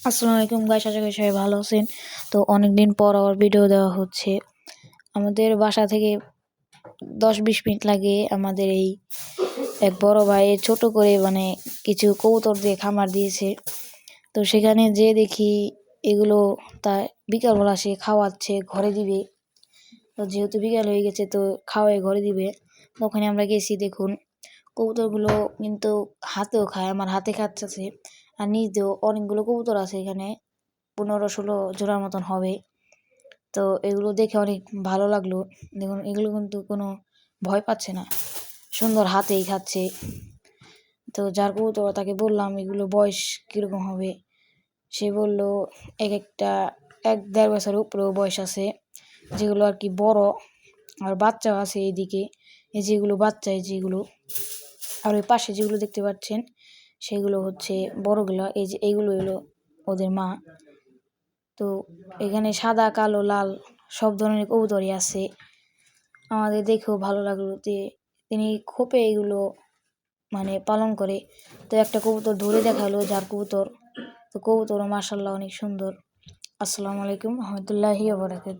আসসালামু আলাইকুম গাইস, আশা করি সবাই ভালো আছেন। তো অনেকদিন পর আবার ভিডিও দেওয়া হচ্ছে। আমাদের বাসা থেকে 10-20 মিনিট লাগে আমাদের এই এক বড় ভাই ছোট করে কিছু কবুতর দিয়ে খামার দিয়েছে। তো সেখানে যে দেখি এগুলো তা বিকালবেলা সে খাওয়াচ্ছে, ঘরে দিবে। তো যেহেতু বিকাল হয়ে গেছে তো খাওয়াই ঘরে দিবে। ওখানে আমরা গেছি, দেখুন কবুতরগুলো কিন্তু হাতেও খায়, আমার হাতে খাচ্ছে। আর নিচ দিয়েও অনেকগুলো কবুতর আছে, এখানে 15-16 জোড়ার মতন হবে। তো এগুলো দেখে অনেক ভালো লাগলো। দেখুন এগুলো কিন্তু কোনো ভয় পাচ্ছে না, সুন্দর হাতেই খাচ্ছে। তো যার কবুতর তাকে বললাম এগুলো বয়স কীরকম হবে, সে বলল একটা 1-1.5 বছরের উপরেও বয়স আছে, যেগুলো আর কি বড়। আর বাচ্চাও আছে এইদিকে, এই যেগুলো বাচ্চা, এই যেগুলো। আর ওই পাশে যেগুলো দেখতে পাচ্ছেন সেগুলো হচ্ছে বড়গুলো, এই যে এইগুলো হলো ওদের মা। তো এখানে সাদা, কালো, লাল সব ধরনের কবুতরই আছে। আমাদের দেখেও ভালো লাগলো যে তিনি খোপে এগুলো পালন করে। তো একটা কবুতর ধরে দেখালো যার কবুতর। তো কবুতরও মাশাআল্লাহ অনেক সুন্দর। আসসালামু আলাইকুম রহমতুল্লাহি ওয়া বারাকাতুহু।